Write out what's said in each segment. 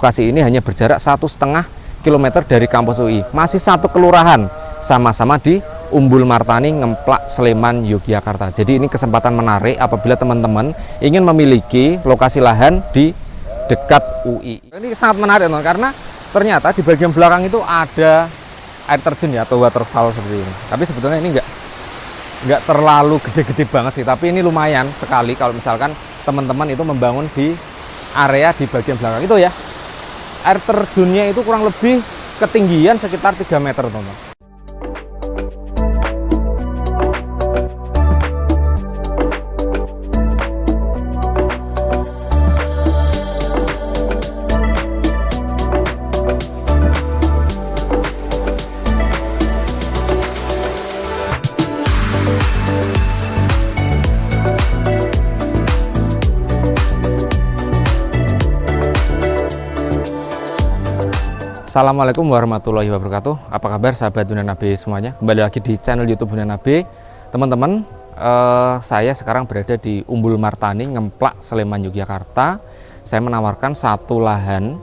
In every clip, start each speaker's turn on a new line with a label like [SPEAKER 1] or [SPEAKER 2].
[SPEAKER 1] Lokasi ini hanya berjarak 1,5 km dari kampus UI, masih satu kelurahan, sama-sama di Umbul Martani, Ngemplak, Sleman, Yogyakarta. Jadi ini kesempatan menarik apabila teman-teman ingin memiliki lokasi lahan di dekat UI. Ini sangat menarik teman, karena ternyata di bagian belakang itu ada air terjun ya, atau waterfall seperti ini. Tapi sebetulnya ini nggak terlalu gede-gede banget sih, tapi ini lumayan sekali kalau misalkan teman-teman itu membangun di area di bagian belakang itu ya. Air terjunnya itu kurang lebih ketinggian sekitar 3 meter teman-teman. Assalamualaikum warahmatullahi wabarakatuh. Apa kabar sahabat Dunia Nabi semuanya? Kembali lagi di channel YouTube Dunia Nabi. Teman-teman, saya sekarang berada di Umbul Martani, Ngemplak, Sleman, Yogyakarta. Saya menawarkan satu lahan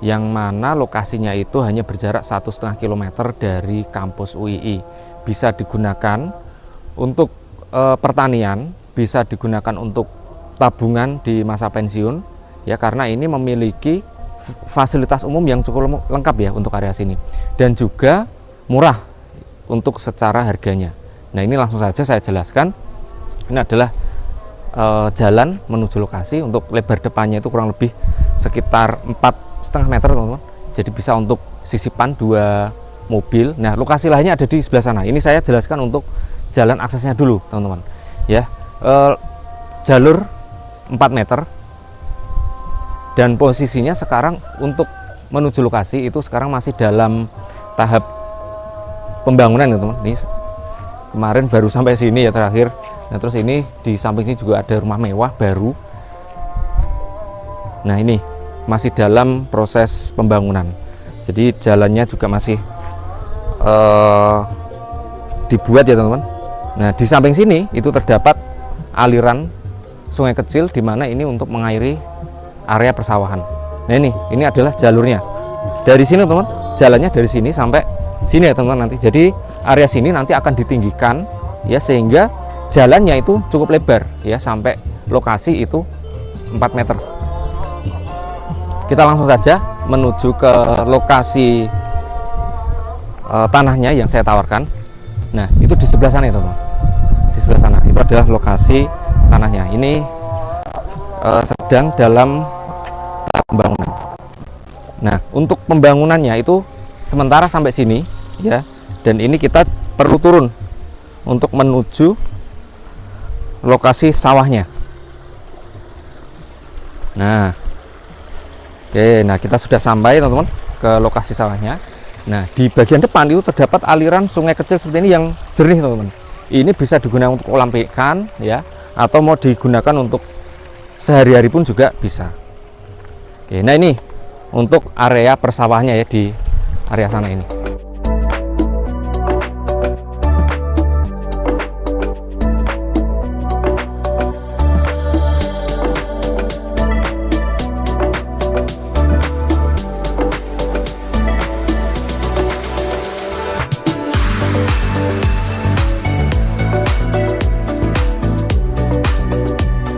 [SPEAKER 1] yang mana lokasinya itu hanya berjarak 1,5 km dari kampus UII. Bisa digunakan untuk pertanian, bisa digunakan untuk tabungan di masa pensiun, ya, karena ini memiliki fasilitas umum yang cukup lengkap ya untuk area sini, dan juga murah untuk secara harganya. Nah, ini langsung saja saya jelaskan. Ini adalah jalan menuju lokasi. Untuk lebar depannya itu kurang lebih sekitar 4,5 meter teman-teman, jadi bisa untuk sisipan 2 mobil. Nah, lokasi lainnya ada di sebelah sana. Ini saya jelaskan untuk jalan aksesnya dulu teman-teman ya. Jalur 4 meter, dan posisinya sekarang untuk menuju lokasi itu sekarang masih dalam tahap pembangunan ya teman. Ini kemarin baru sampai sini ya terakhir. Nah, terus ini di samping ini juga ada rumah mewah baru. Nah, ini masih dalam proses pembangunan, jadi jalannya juga masih dibuat ya teman-teman. Nah, di samping sini itu terdapat aliran sungai kecil, di mana ini untuk mengairi area persawahan. Nah, ini adalah jalurnya dari sini teman, jalannya dari sini sampai sini ya teman nanti. Jadi area sini nanti akan ditinggikan ya, sehingga jalannya itu cukup lebar ya, sampai lokasi itu 4 meter. Kita langsung saja menuju ke lokasi tanahnya yang saya tawarkan. Nah, itu di sebelah sana ya teman, di sebelah sana itu adalah lokasi tanahnya. Ini sedang dalam pembangunan. Nah, untuk pembangunannya itu sementara sampai sini ya, dan ini kita perlu turun untuk menuju lokasi sawahnya. Nah, oke, nah kita sudah sampai teman-teman ke lokasi sawahnya. Nah, di bagian depan itu terdapat aliran sungai kecil seperti ini yang jernih teman-teman. Ini bisa digunakan untuk kolam ikan ya, atau mau digunakan untuk sehari-hari pun juga bisa. Oke, nah ini untuk area persawahnya ya, di area sana ini.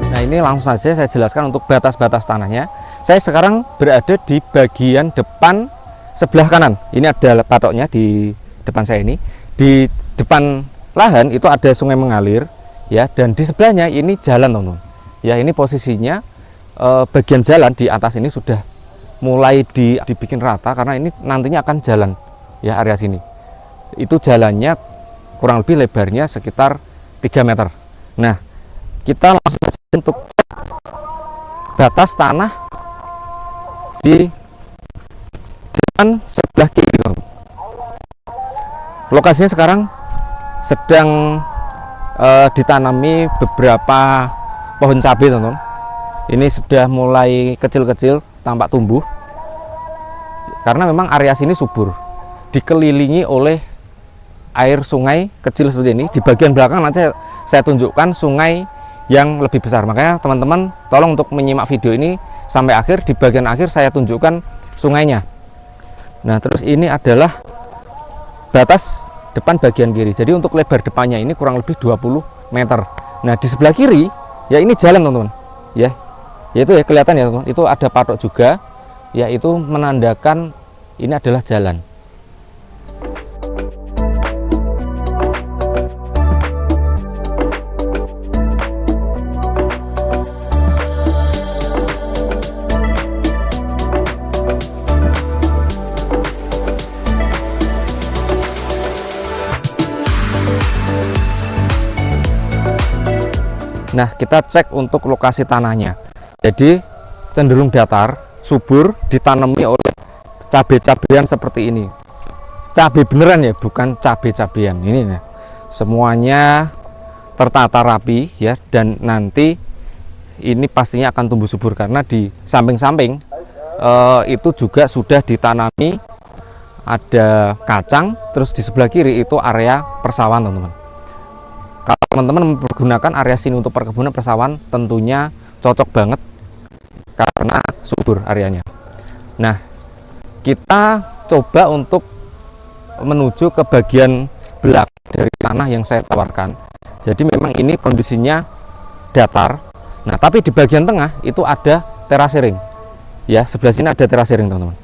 [SPEAKER 1] Nah, ini langsung saja saya jelaskan untuk batas-batas tanahnya. Saya sekarang berada di bagian depan sebelah kanan. Ini ada patoknya di depan saya ini. Di depan lahan itu ada sungai mengalir ya, dan di sebelahnya ini jalan teman-teman. Ya, ini posisinya bagian jalan di atas ini sudah mulai dibikin rata, karena ini nantinya akan jalan ya area sini. Itu jalannya kurang lebih lebarnya sekitar 3 meter. Nah, kita langsung saja untuk cek batas tanah di depan sebelah kiri. Lokasinya sekarang sedang ditanami beberapa pohon cabai teman-teman. Ini sudah mulai kecil-kecil tampak tumbuh, karena memang area sini subur, dikelilingi oleh air sungai kecil seperti ini. Di bagian belakang nanti saya tunjukkan sungai yang lebih besar. Makanya teman-teman tolong untuk menyimak video ini sampai akhir. Di bagian akhir saya tunjukkan sungainya. Nah, terus ini adalah batas depan bagian kiri. Jadi untuk lebar depannya ini kurang lebih 20 meter. Nah, di sebelah kiri ya ini jalan, teman-teman. Ya. Yaitu ya kelihatan ya, teman-teman. Itu ada patok juga, yaitu menandakan ini adalah jalan. Nah, kita cek untuk lokasi tanahnya. Jadi cenderung datar, subur, ditanami oleh cabai-cabean seperti ini. Cabai beneran ya, bukan cabai-cabean. Ini ya. Semuanya tertata rapi ya, dan nanti ini pastinya akan tumbuh subur karena di samping-samping itu juga sudah ditanami, ada kacang. Terus di sebelah kiri itu area persawahan, teman-teman. Kalau teman-teman menggunakan area sini untuk perkebunan persawahan, tentunya cocok banget karena subur areanya. Nah, kita coba untuk menuju ke bagian belakang dari tanah yang saya tawarkan. Jadi memang ini kondisinya datar. Nah, tapi di bagian tengah itu ada terasering. Ya, sebelah sini ada terasering, teman-teman.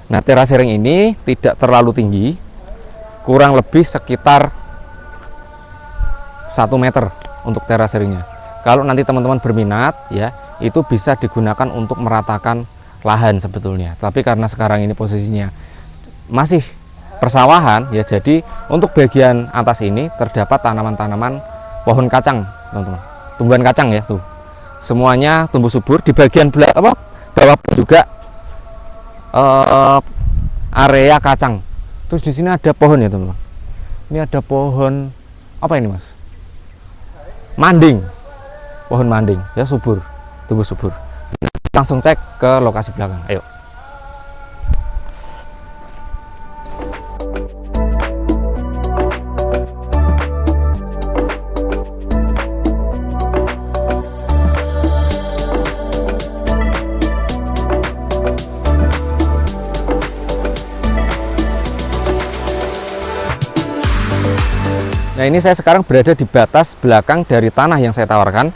[SPEAKER 1] Nah, terasering ini tidak terlalu tinggi, kurang lebih sekitar 1 meter untuk teraseringnya. Kalau nanti teman-teman berminat ya, itu bisa digunakan untuk meratakan lahan sebetulnya. Tapi karena sekarang ini posisinya masih persawahan ya, jadi untuk bagian atas ini terdapat tanaman-tanaman pohon kacang, teman-teman. Tumbuhan kacang ya tuh. Semuanya tumbuh subur. Di bagian bawah pun juga area kacang. Terus di sini ada pohon ya, teman-teman. Ini ada pohon apa ini, Mas? Manding, pohon manding ya, subur, tumbuh subur. Langsung cek ke lokasi belakang, ayo. Nah, ini saya sekarang berada di batas belakang dari tanah yang saya tawarkan.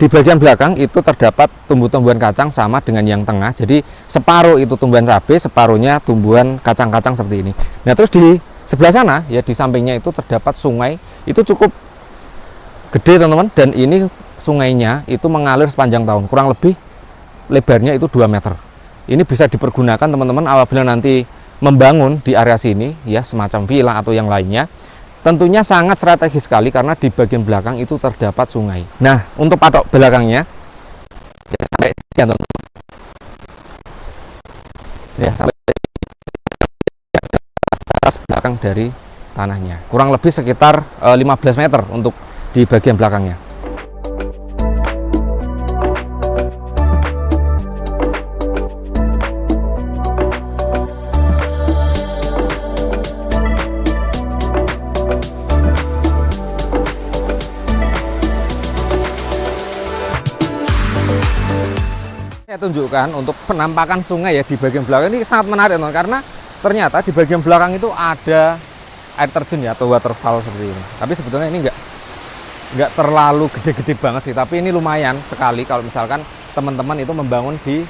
[SPEAKER 1] Di bagian belakang itu terdapat tumbuh-tumbuhan kacang sama dengan yang tengah. Jadi separuh itu tumbuhan cabai, separuhnya tumbuhan kacang-kacang seperti ini. Nah, terus di sebelah sana ya, di sampingnya itu terdapat sungai. Itu cukup gede, teman-teman, dan ini sungainya itu mengalir sepanjang tahun. Kurang lebih lebarnya itu 2 meter. Ini bisa dipergunakan, teman-teman, apabila nanti membangun di area sini ya, semacam villa atau yang lainnya. Tentunya sangat strategis sekali karena di bagian belakang itu terdapat sungai. Nah, untuk patok belakangnya ya, sampai ya, sampai atas belakang dari tanahnya. Kurang lebih sekitar 15 meter untuk di bagian belakangnya. Saya tunjukkan untuk penampakan sungai ya di bagian belakang ini sangat menarik, teman, karena ternyata di bagian belakang itu ada air terjun ya, atau waterfall seperti ini. Tapi sebetulnya ini nggak terlalu gede-gede banget sih, tapi ini lumayan sekali kalau misalkan teman-teman itu membangun di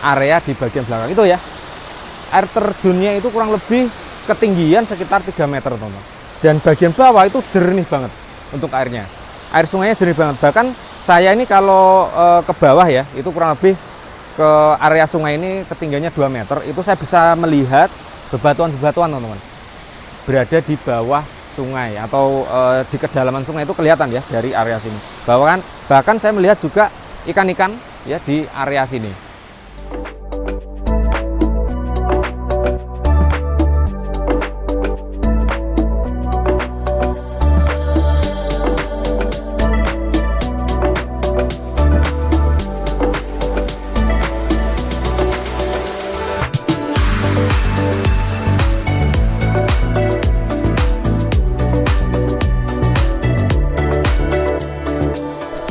[SPEAKER 1] area di bagian belakang itu ya. Air terjunnya itu kurang lebih ketinggian sekitar 3 meter, teman-teman. Dan bagian bawah itu jernih banget untuk airnya. Air sungainya jernih banget. Bahkan saya ini kalau ke bawah ya, itu kurang lebih ke area sungai ini ketinggiannya 2 meter, itu saya bisa melihat bebatuan-bebatuan, teman-teman, berada di bawah sungai atau di kedalaman sungai itu kelihatan ya dari area sini. Bahkan saya melihat juga ikan-ikan ya di area sini.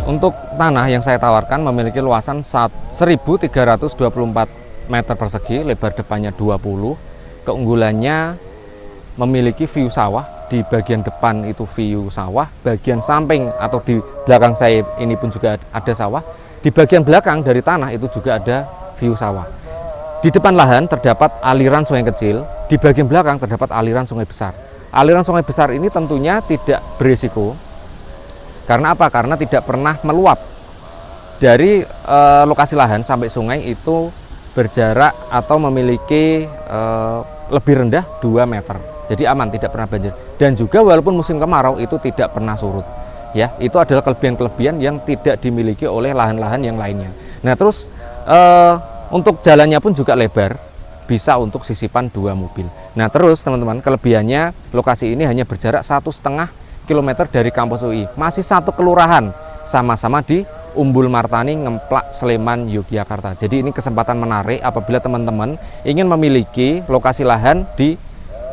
[SPEAKER 1] Untuk tanah yang saya tawarkan memiliki luasan 1.324 meter persegi, lebar depannya 20. Keunggulannya memiliki view sawah, di bagian depan itu view sawah, bagian samping atau di belakang saya ini pun juga ada sawah, di bagian belakang dari tanah itu juga ada view sawah. Di depan lahan terdapat aliran sungai kecil, di bagian belakang terdapat aliran sungai besar. Aliran sungai besar ini tentunya tidak berisiko. Karena apa? Karena tidak pernah meluap. Dari lokasi lahan sampai sungai itu berjarak atau memiliki lebih rendah 2 meter. Jadi aman, tidak pernah banjir. Dan juga walaupun musim kemarau itu tidak pernah surut. Ya, itu adalah kelebihan-kelebihan yang tidak dimiliki oleh lahan-lahan yang lainnya. Nah, terus untuk jalannya pun juga lebar, bisa untuk sisipan 2 mobil. Nah, terus teman-teman, kelebihannya lokasi ini hanya berjarak 1,5 km dari kampus UI, masih satu kelurahan, sama-sama di Umbul Martani, Ngemplak, Sleman, Yogyakarta. Jadi ini kesempatan menarik apabila teman-teman ingin memiliki lokasi lahan di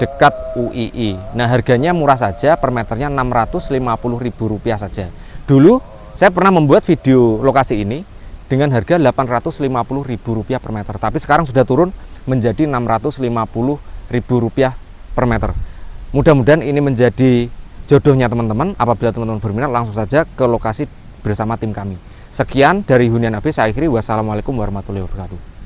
[SPEAKER 1] dekat UII. Nah, harganya murah saja, per meternya Rp650.000 saja. Dulu saya pernah membuat video lokasi ini dengan harga Rp850.000 per meter, tapi sekarang sudah turun menjadi Rp650.000 per meter. Mudah-mudahan ini menjadi jodohnya teman-teman. Apabila teman-teman berminat, langsung saja ke lokasi bersama tim kami. Sekian dari Hunian AB, saya akhiri. Wassalamualaikum warahmatullahi wabarakatuh.